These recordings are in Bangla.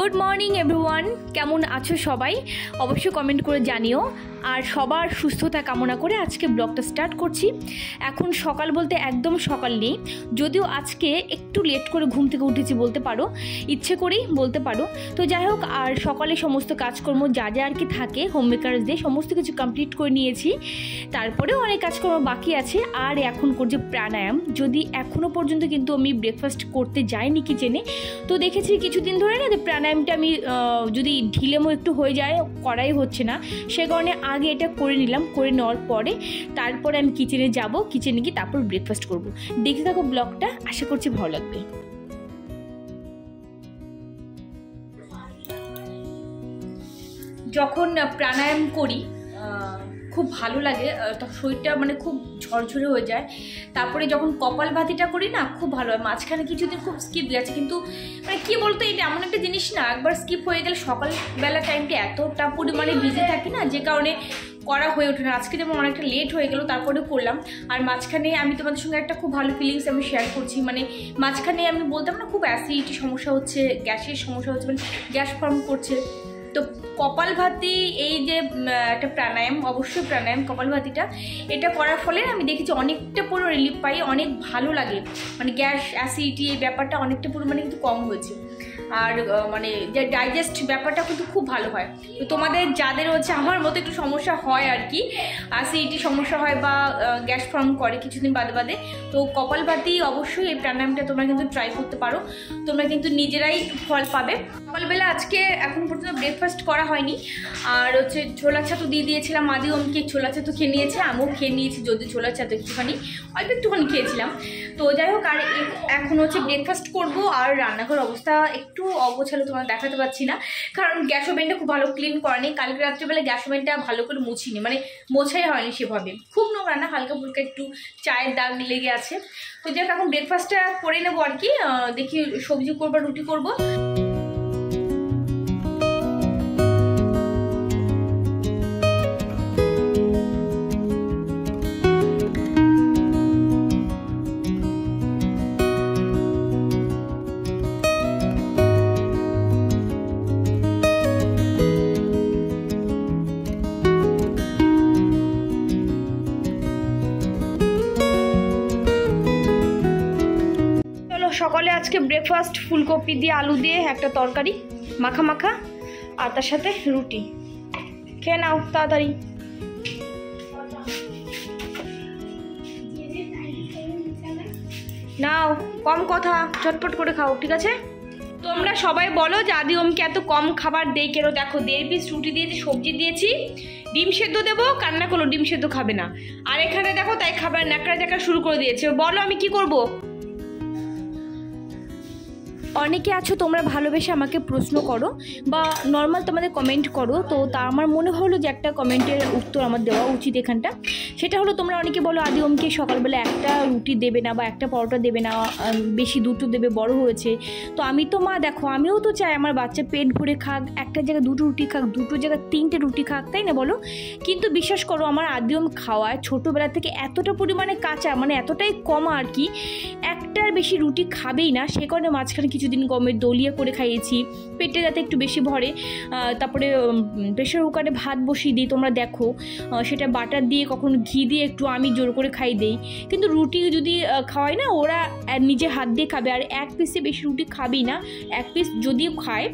গুড মর্নিং এভরিওয়ান, কেমন আছো সবাই? অবশ্যই কমেন্ট করে জানিও। আর সবার সুস্থতা কামনা করে আজকে ব্লগটা স্টার্ট করছি। এখন সকাল বলতে একদম সকাল নেই, যদিও আজকে একটু লেট করে ঘুম থেকে উঠেছি বলতে পারো, ইচ্ছে করেই বলতে পারো। তো যাই হোক, আর সকালে সমস্ত কাজকর্ম যা যা আর কি থাকে হোম মেকার্স দিয়ে সমস্ত কিছু কমপ্লিট করে নিয়েছি। তারপরেও অনেক কাজকর্ম বাকি আছে। আর এখন করছি প্রাণায়াম। যদি এখনও পর্যন্ত কিন্তু আমি ব্রেকফাস্ট করতে যাইনি কিচেনে, তো দেখেছি কিছুদিন ধরে না যে প্রাণায়ামটা আমি যদি ঢিলেমো একটু হয়ে যায়, করাই হচ্ছে না, সে কারণে আগে এটা করে নিলাম। করে নেওয়ার পরে তারপরে আমি কিচেনে যাব, কিচেনে গিয়ে তারপর ব্রেকফাস্ট করব। দেখতে থাকো ব্লগটা, আশা করছি ভালো লাগবে। যখন প্রাণায়াম করি খুব ভালো লাগে, তখন শরীরটা মানে খুব ঝরঝরে হয়ে যায়। তারপরে যখন কপালভাতিটা করি না, খুব ভালো হয়। মাঝখানে কিছুদিন খুব স্কিপ গেছে, কিন্তু মানে কী বলতো, এটা এমন একটা জিনিস না, একবার স্কিপ হয়ে গেলে সকালবেলা টাইমটা এতটা পরিমাণে বিজি থাকি না, যে কারণে করা হয়ে ওঠে না। আজকে যেমন অনেকটা লেট হয়ে গেল, তারপরে করলাম। আর মাঝখানে আমি তোমাদের সঙ্গে একটা খুব ভালো ফিলিংস আমি শেয়ার করছি। মানে মাঝখানে আমি বলতাম না খুব অ্যাসিডিটি সমস্যা হচ্ছে, গ্যাসের সমস্যা হচ্ছে, মানে গ্যাস ফর্ম করছে। তো কপালভাতি এই যে একটা প্রাণায়াম, অবশ্যই প্রাণায়াম কপালভাতিটা, এটা করার ফলে আমি দেখেছি অনেকটা পুরো রিলিফ পাই, অনেক ভালো লাগে। মানে গ্যাস অ্যাসিডিটি এই ব্যাপারটা অনেকটা পরিমাণে কিন্তু কম হয়েছে। আর মানে যে ডাইজেস্ট ব্যাপারটা কিন্তু খুব ভালো হয়। তো তোমাদের যাদের হচ্ছে আমার মতো একটু সমস্যা হয় আর কি, অ্যাসিডিটি সমস্যা হয় বা গ্যাস ফর্ম করে কিছুদিন বাদে বাদে, তো কপালভাতি অবশ্যই এই প্রাণায়ামটা তোমরা কিন্তু ট্রাই করতে পারো। তোমরা কিন্তু নিজেরাই ফল পাবে। সকালবেলা আজকে এখন পর্যন্ত ব্রেকফাস্ট করা হয়নি। আর হচ্ছে ছোলা ছাতু দিয়ে দিয়েছিলাম, আদি ওমকে ছোলা ছাতু খেয়ে নিয়েছে, আমিও খেয়ে নিয়েছি, যদি ছোলা ছাতু একটুখানি একটুখানি খেয়েছিলাম। তো যাই হোক, আর এখন হচ্ছে ব্রেকফাস্ট করবো। আর রান্নাঘর অবস্থা একটু অগোছালো, তোমার দেখাতে পারছি না, কারণ গ্যাস ওভেনটা খুব ভালো ক্লিন করেনি। কালকে রাত্রিবেলা গ্যাস ওভেনটা ভালো করে মুছিনি, মানে মোছাই হয়নি সেভাবে। খুব নোংরা না, হালকা ফুলকা একটু চায়ের দাগ লেগে আছে। তো যাই হোক, এখন ব্রেকফাস্টটা করে নেবো আর কি। দেখি সবজি করবো, রুটি করবো। সকালে আজকে ব্রেকফাস্ট ফুলকপি দিয়ে আলু দিয়ে একটা তরকারি মাখা মাখা, আর তার সাথে রুটি। খেয়ে নাও তাড়াতাড়ি। নাও, কম কথা, চটপট করে খাও, ঠিক আছে? তোমরা সবাই বলো যে আদি ওমকে এত কম খাবার দেই কেন। দেখো 1.5 পিস রুটি দিয়েছি, সবজি দিয়েছি, ডিম সেদ্ধ দেবো, কান্না করলো ডিম সেদ্ধ খাবে না। আর এখানে দেখো তাই খাবার ন্যাকড়া ন্যাকড়া শুরু করে দিয়েছে। বলো আমি কি করবো? অনেকে আছো তোমরা ভালোবেসে আমাকে প্রশ্ন করো বা নর্মাল তোমাদের কমেন্ট করো, তো তা আমার মনে হলো যে একটা কমেন্টের উত্তর আমার দেওয়া উচিত এখানটা। সেটা হলো, তোমরা অনেকে বলো আদি ওমকে সকালবেলা একটা রুটি দেবে না বা একটা পরোটা দেবে না, বেশি দুটো দেবে, বড় হয়েছে। তো আমি তো মা, দেখো আমিও তো চাই আমার বাচ্চা পেট ভরে খাক, একটা জায়গায় 2টো রুটি খাক, 2টো জায়গায় 3টে রুটি খাক, তাই না বলো? কিন্তু বিশ্বাস করো, আমার আদি ওম খাওয়ায় ছোটোবেলা থেকে এতটা পরিমাণে কাঁচা, মানে এতটাই কমা আর কি, একটার বেশি রুটি খাবেই না। সে কারণে মাঝখানে কিছুদিন গমে দলিয়া করে খাইয়েছি, পেটে যাতে একটু বেশি ভরে। তারপরে প্রেশার কুকারে ভাত বসিয়ে দিই, তোমরা দেখো, সেটা বাটার দিয়ে কখনো ঘি দিয়ে একটু আমি জোর করে খাই দেই। কিন্তু রুটি যদি খাওয়াই না, ওরা নিজে হাত দিয়ে খাবে। আর 1 পিসে বেশি রুটি খাবেই না। 1 পিস যদিও খায়,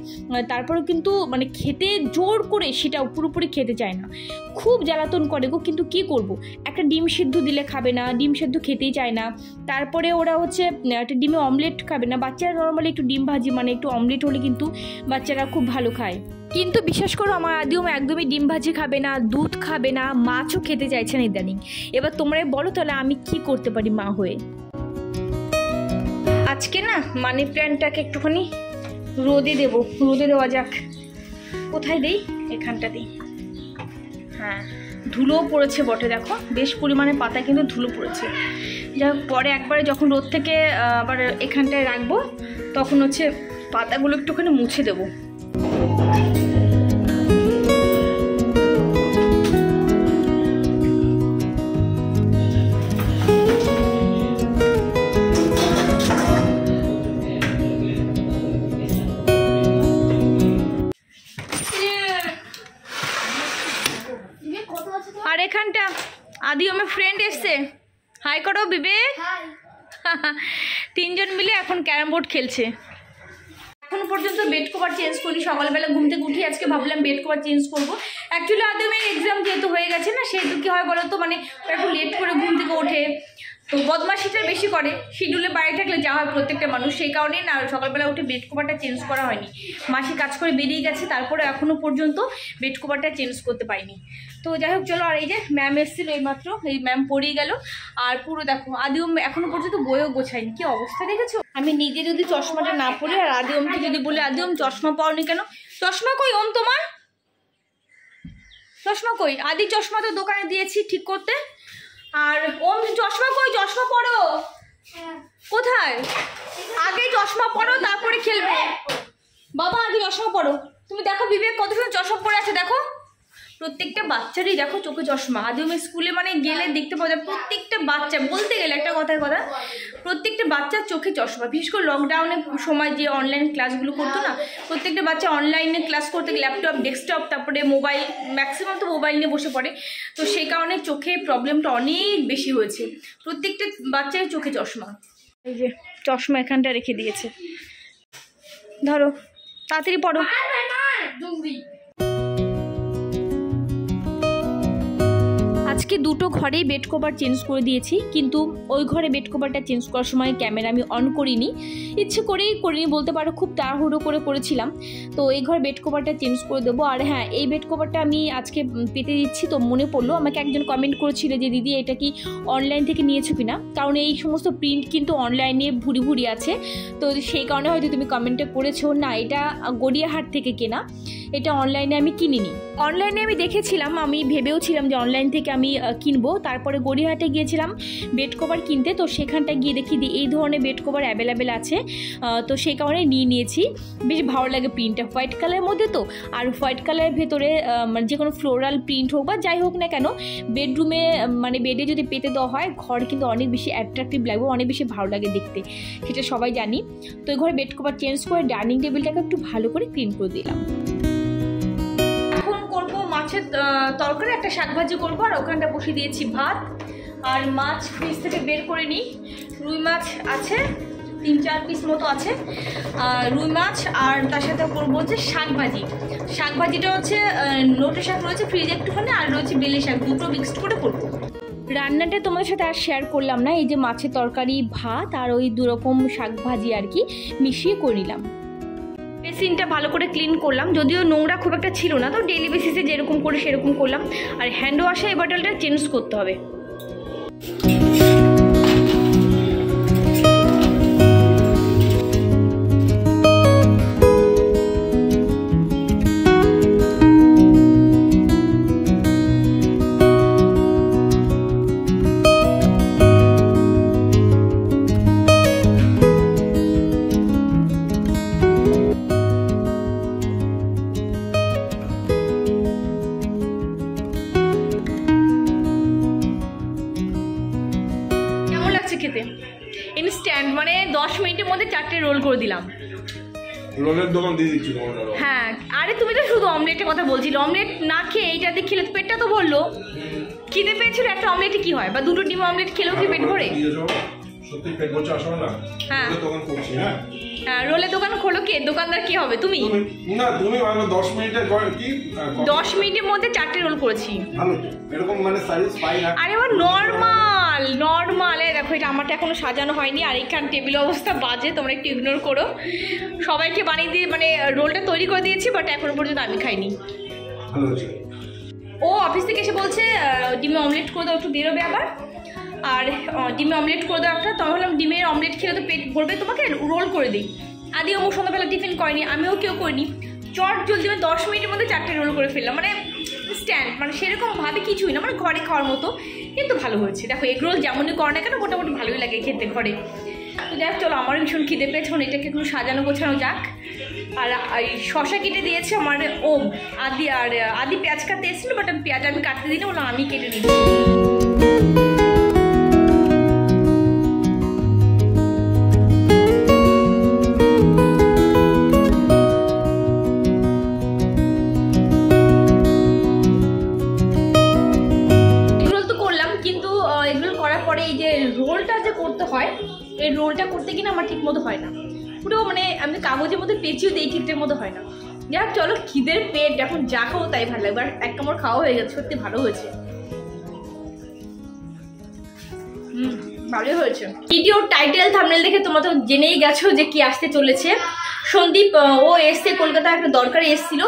তারপরেও কিন্তু মানে খেতে জোর করে সেটাও পুরোপুরি খেতে চায় না, খুব জ্বালাতন করে গো। কিন্তু কি করব, একটা ডিম সিদ্ধ দিলে খাবে না, ডিম সিদ্ধ খেতেই চায় না। তারপরে ওরা হচ্ছে একটা ডিমে অমলেট খাবে না। বাচ্চারা নর্মালি একটু ডিম ভাজি মানে একটু অমলেট হলে কিন্তু বাচ্চারা খুব ভালো খায়। কিন্তু বিশ্বাস করো, আমার আদিও একদমই ডিম ভাজি খাবে না, দুধ খাবে না, মাছও খেতে চাইছে না ইদানিং। এবার তোমরাই বলো তাহলে আমি কি করতে পারি মা হয়ে। আজকে না মানি প্ল্যান্টটাকে একটুখানি রোদে দেবো, রোদে দেওয়া যাক। কোথায় দেই? এখানটা দিই। হ্যাঁ, ধুলোও পড়েছে বটে, দেখো বেশ পরিমাণে পাতায় কিন্তু ধুলো পড়েছে। যাই হোক, পরে একবারে যখন রোদ থেকে আবার এখানটায় রাখবো, তখন হচ্ছে পাতাগুলো একটুখানি মুছে দেবো। আদি আমার ফ্রেন্ড এসছে, হাই করো বিবেক। তিনজন মিলে এখন ক্যারাম বোর্ড খেলছে। এখনো পর্যন্ত বেড কভার চেঞ্জ করি, সকালবেলা ঘুম থেকে উঠি আজকে ভাবলাম বেড কভার চেঞ্জ করবো। অ্যাকচুয়ালি আদিমের এক্সাম যেহেতু হয়ে গেছে না, সেহেতু কী হয় বলো তো, মানে একটু লেট করে ঘুম থেকে ওঠে, তো বদমাশিটা বেশি করে। শিডিউলে বাইরে থাকলে যা হয় প্রত্যেকটা মানুষ, সেই কারণেই না সকালবেলা উঠে বেড কভারটা চেঞ্জ করা হয়নি। মাসি কাজ করে বেরিয়ে গেছে, তারপরে এখনও পর্যন্ত বেড কভারটা চেঞ্জ করতে পারিনি। তো যাই হোক চলো। আর এই যে ম্যাম এসেছিল এইমাত্র, এই ম্যাম পড়িয়ে গেল। আর পুরো দেখো আদিম এখনো পর্যন্ত বইও গোছায়নি, কি অবস্থা দেখেছো। আমি নিজে যদি চশমাটা না পড়ি আর আদিমকে যদি বলি আদিম চশমা পাওনি কেন, চশমা কই ওম তোমার, চশমা কই? আদি চশমা তো দোকানে দিয়েছি ঠিক করতে। আর ওম চশমা কই, চশমা পরো। কোথায়? আগে চশমা পরো তারপরে খেলবে। বাবা আগে চশমা পরো। তুমি দেখো বিবেক কত সময় চশমা পরে আছে, দেখো প্রত্যেকটা বাচ্চারই দেখো চোখে চশমা। আদিম স্কুলে মানে গেলে দেখতে পাওয়া যায় প্রত্যেকটা বাচ্চা, বলতে গেলে একটা কথার কথা, প্রত্যেকটা বাচ্চার চোখে চশমা। বিশেষ করে লকডাউনের সময় যে অনলাইন ক্লাসগুলো করতো না, প্রত্যেকটা বাচ্চা অনলাইনে ক্লাস করতে গেলে ল্যাপটপ, ডেস্কটপ, তারপরে মোবাইল, ম্যাক্সিমাম তো মোবাইল নিয়ে বসে পড়ে। তো সেই কারণে চোখে প্রবলেমটা অনেক বেশি হয়েছে, প্রত্যেকটা বাচ্চার চোখে চশমা। এই যে চশমা এখানটা রেখে দিয়েছে, ধরো তাড়াতাড়ি পড়ো। আজকে দুটো ঘরেই বেড কভার চেঞ্জ করে দিয়েছি, কিন্তু ওই ঘরে বেড কভারটা চেঞ্জ করার সময় ক্যামেরা আমি অন করিনি, ইচ্ছে করেই করিনি বলতে পারো, খুব তাড়াহুড়ো করে করেছিলাম। তো এই ঘরে বেড কভারটা চেঞ্জ করে দেবো। আর হ্যাঁ, এই বেড কভারটা আমি আজকে পেতে দিচ্ছি। তো মনে পড়লো, আমাকে একজন কমেন্ট করেছিল যে দিদি এটা কি অনলাইন থেকে নিয়েছো কিনা, কারণ এই সমস্ত প্রিন্ট কিন্তু অনলাইনে ভুরি ভুরি আছে। তো সেই কারণে হয়তো তুমি কমেন্টটা করেছো। না, এটা গড়িয়াহাট থেকে কেনা, এটা অনলাইনে আমি কিনিনি। অনলাইনে আমি দেখেছিলাম, আমি ভেবেও ছিলাম যে অনলাইন থেকে আমি কিনবো। তারপরে গড়িয়াহাটে গিয়েছিলাম বেড কভার কিনতে, তো সেখানটায় গিয়ে দেখি এই ধরনের বেড কভার অ্যাভেলেবেল আছে। তো সেই কারণে নিয়েছি। বেশ ভালো লাগে প্রিন্টটা, হোয়াইট কালারের মধ্যে তো। আর হোয়াইট কালারের ভেতরে মানে যে কোনো ফ্লোরাল প্রিন্ট হোক বা যাই হোক না কেন, বেডরুমে মানে বেডে যদি পেতে দেওয়া হয়, ঘর কিন্তু অনেক বেশি অ্যাট্রাকটিভ লাগবে, অনেক বেশি ভালো লাগে দেখতে, সেটা সবাই জানি। তো এই ঘরে বেড কভার চেঞ্জ করে ডাইনিং টেবিলটাকে একটু ভালো করে ক্লিন করে দিলাম। মাছের তরকারি, একটা শাকভাজি করবো, আর ওখানটা বসিয়ে দিয়েছি ভাত। আর মাছ ফ্রিজ থেকে বের করে নিই, রুই মাছ আছে 3-4 পিস মতো আছে রুই মাছ। আর তার সাথে করবো হচ্ছে শাকভাজি। শাকভাজিটা হচ্ছে নোটে শাক রয়েছে ফ্রিজে একটুখানি, আর রয়েছে বেলে শাক, দুটো মিক্সড করে করবো। রান্নাটা তোমাদের সাথে আর শেয়ার করলাম না, এই যে মাছের তরকারি, ভাত আর ওই দুরকম শাকভাজি আর কি মিশিয়ে করে নিলাম। বেসিনটা ভালো করে ক্লিন করলাম, যদিও নোংরা খুব একটা ছিল না, তো ডেইলি বেসিসে যেরকম করে সেরকম করলাম। আর হ্যান্ড ওয়াশে এই বটলটা চেঞ্জ করতে হবে। খেতে ইনস্ট্যান্ট, মানে 10 মিনিটের মধ্যে 4টে রোল করে দিলাম। রোলের দোকান দিয়ে দিচ্ছি তোমার। হ্যাঁ, আরে তুমি তো শুধু অমলেটের কথা বলছিলে, অমলেট না খেয়ে এইটা দিয়ে খেলে পেটটা তো ভরলো। খিদে পেয়েছিল, একটা অমলেটে কি হয়, বা দুটো ডিম অমলেট খেলেও কি পেট ভরে? সত্যি পেট ভরছে আসলে না। হ্যাঁ, দোকান করছি। হ্যাঁ, রোলের দোকান খোলো, কে দোকানদার কি হবে? তুমি না, তুমি ভালো 10 মিনিটে কি 10 মিনিটের মধ্যে 4টে রোল করেছি। ভালো তো, এরকম মানে সার্ভিস পাই না। আরে আমার নরমাল দেখো, এটা আমারটা এখনো সাজানো হয়নি। আর এইখান টেবিল অবস্থা বাজে, তোমরা একটু ইগনোর করো। সবাইকে বানিয়ে দিয়ে মানে রোলটা তৈরি করে দিয়েছি, বাট এখনো পর্যন্ত আমি খাইনি। ভালো আছে। ও অফিস থেকে এসে বলছে ডিমে অমলেট করে দাও, একটু বেরোবে আবার। আর ডিমে অমলেট করে দাও একটা। তো আমি ভাবলাম ডিমের অমলেট খেলে তো পেট ভরবে, তোমাকে রোল করে দিই। আদিও ও সন্ধ্যাবেলা টিফিন করেনি, আমিও কেউ করিনি। চট জলদি আমি 10 মিনিটের মধ্যে 4টে রোল করে ফেললাম, মানে স্ট্যান্ড, মানে সেরকম ভাবে কিছুই না, মানে ঘরে খাওয়ার মতো, কিন্তু ভালো হয়েছে। দেখো এগ রোল যেমনই করে না কেন মোটামুটি ভালোই লাগে খেতে ঘরে। তো যাক, চলো আমারও ভীষণ খিদে পেয়েছে, এটাকে একটু সাজানো গোছানো যাক। আর এই শশা কেটে দিয়েছে আমার ওম, আদি পেঁয়াজ কাটতে এসেছিলো, বাট পেঁয়াজ আমি কাটতে দিই না, বললাম আমি কেটে নিচ্ছি। ঝোলটা করতে গিয়ে আমার ঠিক মতো হয় না, পুরো মানে আমি কাগজের মধ্যে পেঁচিয়ে দিই, ঠিকঠাক মতো হয় না। যাক চলো, খিদের পেট, এখন যা খাবো তাই ভালো লাগবে। আর এক কামড় খাওয়া হয়ে গেছে, সত্যি ভালো হয়েছে। ভালোই হয়েছে। ভিডিওর টাইটেল থাম্বনেল দেখে তোমরা তো জেনেই গেছো যে কি আসতে চলেছে। সন্দীপ ও এসছে কলকাতা, একটা দরকারে এসেছিল,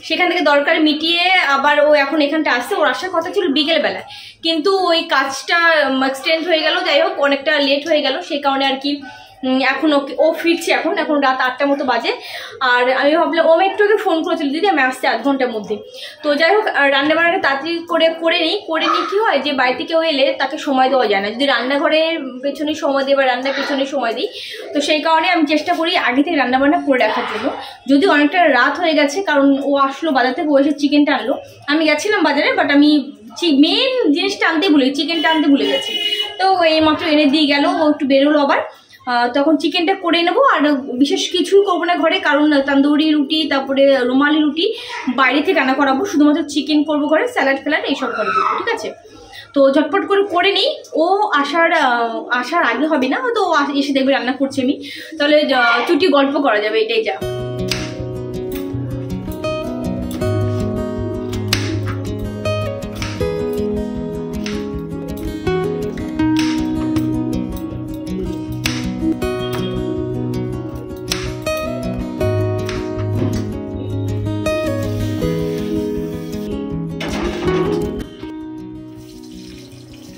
সেখান থেকে দরকার মিটিয়ে আবার ও এখন এখানটা আসছে। ওর আসার কথা ছিল বিকেলবেলায়, কিন্তু ওই কাজটা এক্সটেন্ড হয়ে গেল, যাই হোক অনেকটা লেট হয়ে গেল, সেই কারণে আর কি এখন ও ফিরছে। এখন রাত 8টার মতো বাজে। আর আমি ভাবলাম, ও একটু আগে ফোন করেছিল, দিদি আমি আসছি 8 ঘন্টার মধ্যে। তো যাই হোক রান্নাবান্নাটা তাড়াতাড়ি করে নিই কী হয় যে বাড়িতে কেউ এলে তাকে সময় দেওয়া যায় না, যদি রান্নাঘরের পেছনে সময় দিই বা রান্নার পেছনে সময় দিই। তো সেই কারণে আমি চেষ্টা করি আগে থেকে রান্নাবান্না করে রাখার জন্য। যদি অনেকটা রাত হয়ে গেছে, কারণ ও আসলো বাজার থেকে, ও এসে চিকেনটা আনলো। আমি গেছিলাম বাজারে, বাট আমি মেন জিনিসটা আনতে ভুলে, চিকেনটা আনতে ভুলে গেছি। তো এই মাত্র এনে দিয়ে গেল, ও একটু বেরোলো আবার, তখন চিকেনটা করে নেবো। আর বিশেষ কিছুই করবো না ঘরে, কারণ তন্দুরি রুটি তারপরে রুমালি রুটি বাইরে থেকে আনা করাবো, শুধুমাত্র চিকেন করবো ঘরে, স্যালাড ফ্যালাড এইসব ঘরে করবো, ঠিক আছে? তো ঝটপট করে নিই, ও আসার আগে হবে না, হয়তো ও এসে দেখবে রান্না করছি আমি, তাহলে চুটি গল্প করা যাবে, এটাই যা।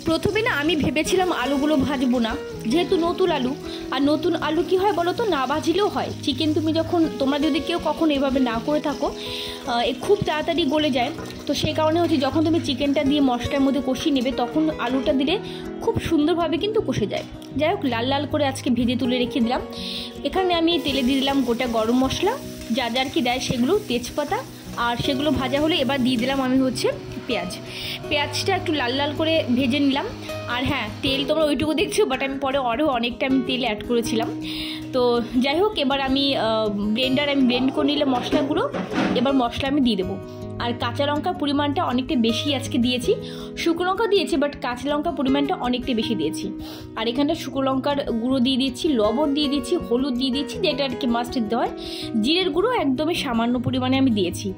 প্রথমে না আমি ভেবেছিলাম আলুগুলো ভাজবো না, যেহেতু নতুন আলু, আর নতুন আলু কি হয় বলো তো, না ভাজলেও হয়। চিকেন তোমরা যদি কেউ কখনো এভাবে না করে থাকো, খুব তাড়াতাড়ি গলে যায়। তো সেই কারণে হচ্ছে যখন তুমি চিকেনটা দিয়ে মশলার মধ্যে কষিয়ে নেবে, তখন আলুটা দিলে খুব সুন্দরভাবে কিন্তু কষে যায়। যাই হোক লাল লাল করে আজকে ভেজে তুলে রেখে দিলাম। এখানে আমি তেলে দিয়ে দিলাম গোটা গরম মশলা, যার কি দেয় সেগুলো, তেজপাতা, আর সেগুলো ভাজা হলে এবার দিয়ে দিলাম আমি হচ্ছে পেঁয়াজটা একটু লাল লাল করে ভেজে নিলাম। আর হ্যাঁ, তেল তোমরা ওইটুকু দেখছো, বাট আমি পরে অনেকটা আমি তেল অ্যাড করেছিলাম। তো যাই হোক এবার আমি ব্লেন্ড করে নিলাম মশলাগুলো। এবার মশলা আমি দিয়ে দেবো। আর কাঁচা লঙ্কার পরিমাণটা অনেকটা বেশি আজকে দিয়েছি, শুকনো লঙ্কা দিয়েছি বাট কাঁচা লঙ্কার পরিমাণটা অনেকটা বেশি দিয়েছি। আর এখানটা শুকনো লঙ্কার গুঁড়ো দিয়ে দিচ্ছি, লবণ দিয়ে দিচ্ছি, হলুদ দিয়ে দিচ্ছি, যেটা আর কি মাস্ট দিতে হয়। জিরের গুঁড়ো একদমই সামান্য পরিমাণে আমি দিয়েছি।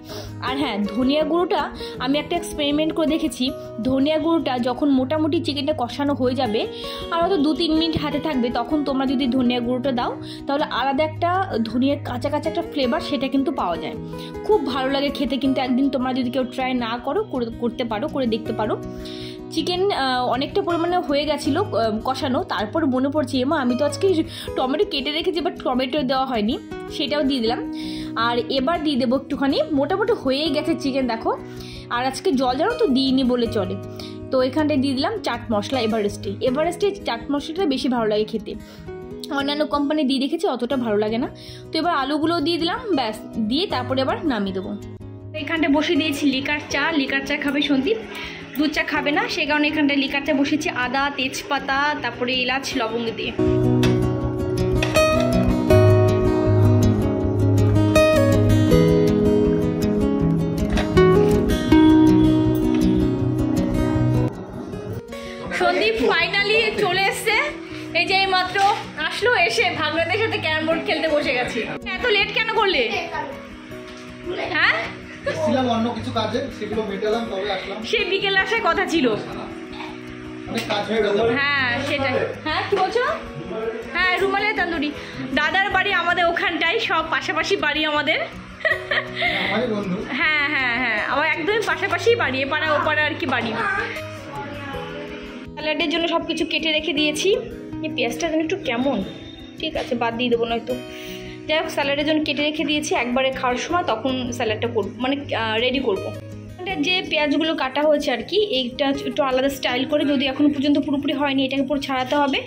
আর হ্যাঁ, ধনিয়া গুঁড়োটা আমি একটা এক্সপেরিমেন্ট করে দেখেছি, ধনিয়া গুঁড়োটা যখন মোটামুটি চিকেনটা কষানো হয়ে যাবে আর হয়তো 2-3 মিনিট হাতে থাকবে, তখন তোমরা যদি ধনিয়া গুঁড়োটা দাও, তাহলে আলাদা একটা ধনিয়ার কাঁচা একটা ফ্লেভার সেটা কিন্তু পাওয়া যায়, খুব ভালো লাগে খেতে। কিন্তু একদিন তোমরা যদি কেউ ট্রাই না করো, করতে পারো, করে দেখতে পারো। চিকেন অনেকটা পরিমাণে হয়ে গেছিলো কষানো, তারপর মনে পড়ছে এমা আমি তো আজকে টমেটো কেটে রেখেছি, বাট টমেটো দেওয়া হয়নি, সেটাও দিয়ে দিলাম। আর এবার দিয়ে দেবো একটুখানি, মোটামুটি হয়েই গেছে চিকেন দেখো। আর আজকে জল জানো তো দিইনি বলে চলে। তো এখানটায় দিয়ে দিলাম চাট মশলা এভারেস্টে চাট মশলাটা বেশি ভালো লাগে খেতে, অন্যান্য কোম্পানি দিয়ে রেখেছে অতটা ভালো লাগে না। তো এবার আলুগুলো দিয়ে দিলাম, ব্যাস, দিয়ে তারপরে আবার নামিয়ে দেবো। এখানটায় বসে দিয়েছি লিকার চা খাবে সন্দীপ, দুধ চা খাবে না, সেই কারণে এখানটায় লিকার চা বসেছি, আদা, তেজপাতা, তারপরে এলাচ, লবঙ্গ দিয়ে। সন্দীপ ফাইনালি চলে এসছে, এই যে মাত্র আসলো, এসে ভাগনাদের সাথে ক্যারাম বোর্ড খেলতে বসে গেছি। এত লেট কেন করলে? হ্যাঁ, ছিলাম অন্য কিছু কাজে, সেগুলো মেটালাম, তবে আসলাম। সেই বিকেলে আসার কথা ছিল। অনেক কাজ হয়ে গেল। হ্যাঁ সেটাই। হ্যাঁ কি বলছো? হ্যাঁ রুমালের তন্দুরি, দাদার বাড়ি আমাদের ওখানটাই, সব পাশাপাশি বাড়ি আমাদের। আমারই বন্ধু। হ্যাঁ হ্যাঁ হ্যাঁ, আমার একদমই পাশাপাশি বাড়ি, এপাড়া ওপাড়া আর কি বাড়ি। স্যালাডের জন্য সব কিছু কেটে রেখে দিয়েছি। এই পেঁয়াজটা যেন একটু কেমন, ঠিক আছে বাদ দিয়ে দেবো নয়তো। যাই হোক স্যালাডের জন্য কেটে রেখে দিয়েছি, একবারে খাওয়ার সময় তখন স্যালাডটা করবো, মানে রেডি করবো। যে পেঁয়াজগুলো কাটা হয়েছে আর কি, এইটা একটু আলাদা স্টাইল করে, যদি এখনো পর্যন্ত পুরোপুরি হয়নি, এটাকে পুরো ছাড়াতে হবে।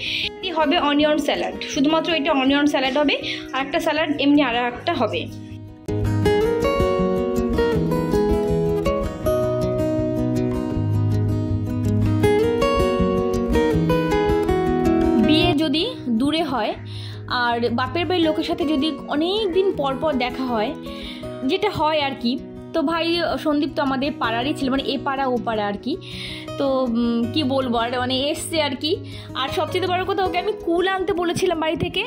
হবে অনিয়ন স্যালাড, শুধুমাত্র এটা অনিয়ন স্যালাড হবে, আর একটা স্যালাড এমনি আর একটা হবে। বিয়ে যদি দূরে হয় আর বাপের বাড়ির লোকের সাথে যদি অনেক দিন পর পর দেখা হয়, যেটা হয় আর কি, তো ভাই সন্দীপ তো আমাদের পাড়ারই ছিল, মানে এ পাড়া ও পাড়া আর কি। তো কি বলবো আর মানে এসছে আর কি। আর সবচেয়ে বড় কথা, ওকে আমি কুল আনতে বলেছিলাম বাড়ি থেকে,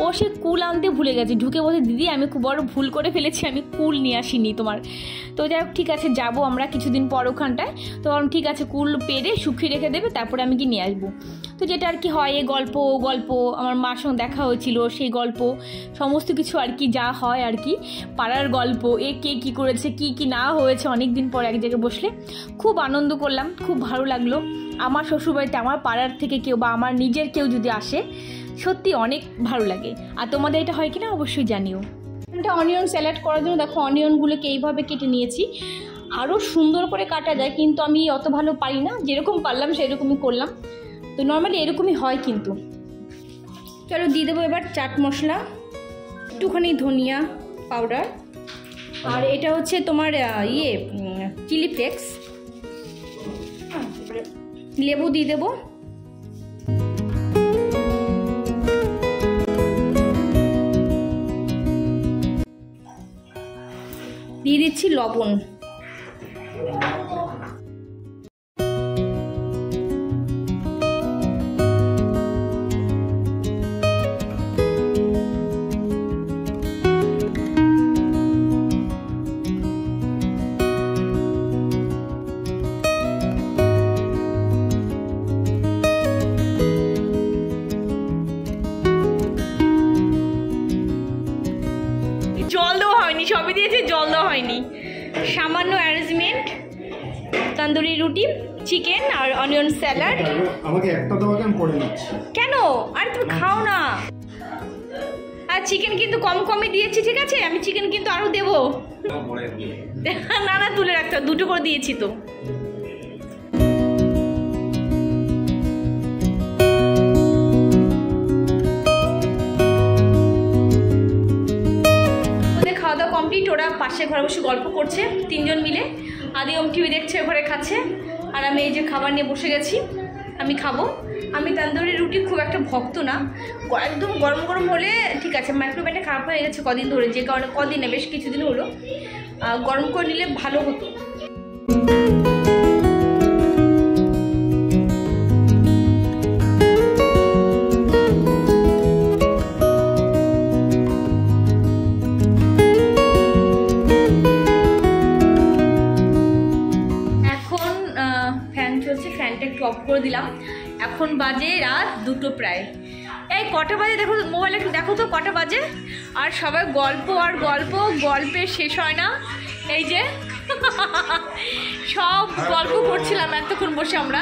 ও সে কুল আনতে ভুলে গেছে। ঢুকে বলছে দিদি আমি খুব বড় ভুল করে ফেলেছি, আমি কুল নিয়ে আসিনি তোমার। তো যাই হোক ঠিক আছে, যাবো আমরা কিছুদিন পর ওখানটায়। তো ঠিক আছে, কুল পেরে শুকিয়ে রেখে দেবে, তারপরে আমি কি নিয়ে আসবো। তো যেটা আর কি হয়, এ গল্প ও গল্প, আমার মার সঙ্গে দেখা হয়েছিল সেই গল্প, সমস্ত কিছু আর কি যা হয় আর কি, পাড়ার গল্প, এ কে কী করেছে কী কী না হয়েছে, অনেক দিন পর এক জায়গায় বসলে খুব আনন্দ করলাম, খুব ভালো লাগলো। আমার শ্বশুরবাড়িতে আমার পাড়ার থেকে কেউ বা আমার নিজের কেউ যদি আসে, সত্যি অনেক ভালো লাগে। আর তোমাদের এটা হয় কিনা অবশ্যই জানিও। এটা অনিয়ন স্যালাড করার জন্য দেখো অনিয়নগুলোকে এইভাবে কেটে নিয়েছি। আরও সুন্দর করে কাটা যায়, কিন্তু আমি অত ভালো পারি না, যেরকম পারলাম সেরকমই করলাম। তো নর্মালি এরকমই হয় কিন্তু। চলো দিয়ে দেবো এবার চাট মশলা, একটুখানি ধনিয়া পাউডার, আর এটা হচ্ছে তোমার চিলি ফ্লেক্স, লেবু দিয়ে দেবো, দিয়ে দিচ্ছি লবণ। জল দেওয়া হয়নি, সবই দিয়েছে, জল দেওয়া হয়নি। সামান্য অ্যারেঞ্জমেন্ট, তন্দুরি রুটি, চিকেন আর অনিয়ন স্যালাড। আমাকে একটা দাও, আমি পরে নিচ্ছি। কেন? আরে তুমি খাও না। আর চিকেন কিন্তু কম কমই দিয়েছি, ঠিক আছে? আমি চিকেন কিন্তু আরও দেবো। না না, তুলে রাখতে হবে, দুটো করে দিয়েছি তো। খাওয়া দাওয়া কমপ্লিট, ওরা পাশে ঘরে বসে গল্প করছে তিনজন মিলে। আদিম টিভি দেখছে, ঘরে খাচ্ছে, আর আমি এই যে খাবার নিয়ে বসে গেছি, আমি খাবো। আমি তন্দুরি রুটি খুব একটা ভক্ত না, একদম গরম গরম হলে ঠিক আছে। মাইক্রোওয়েভটা খারাপ হয়ে গেছে কদিন ধরে, যে কারণে কদিনে বেশ কিছুদিন হলো, গরম করে নিলে ভালো হতো। ফ্যানটা একটু অফ করে দিলাম। এখন বাজে রাত 2টো প্রায়। এই কটা বাজে দেখো, মোবাইলে একটু দেখো তো কটা বাজে। আর সবাই গল্প আর গল্প, গল্পে শেষ হয় না। এই যে সব গল্প করছিলাম এতক্ষণ বসে আমরা,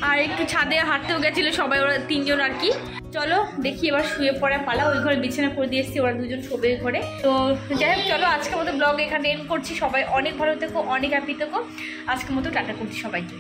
আর একটু ছাদে হাঁটতেও গেছিলো সবাই, ওরা তিনজন আর কি। চলো দেখি এবার শুয়ে পড়া পালা। ওই ঘরে বিছানা করে দিয়ে এসেছি, ওরা দুজন শোবে ঘরে। তো যাই হোক, চলো আজকের মতো ব্লগ এখানে এন্ড করছি। সবাই অনেক ভালো থেকো, অনেক হ্যাপি থেকো। আজকের মতো টাটা করছি সবাইকে।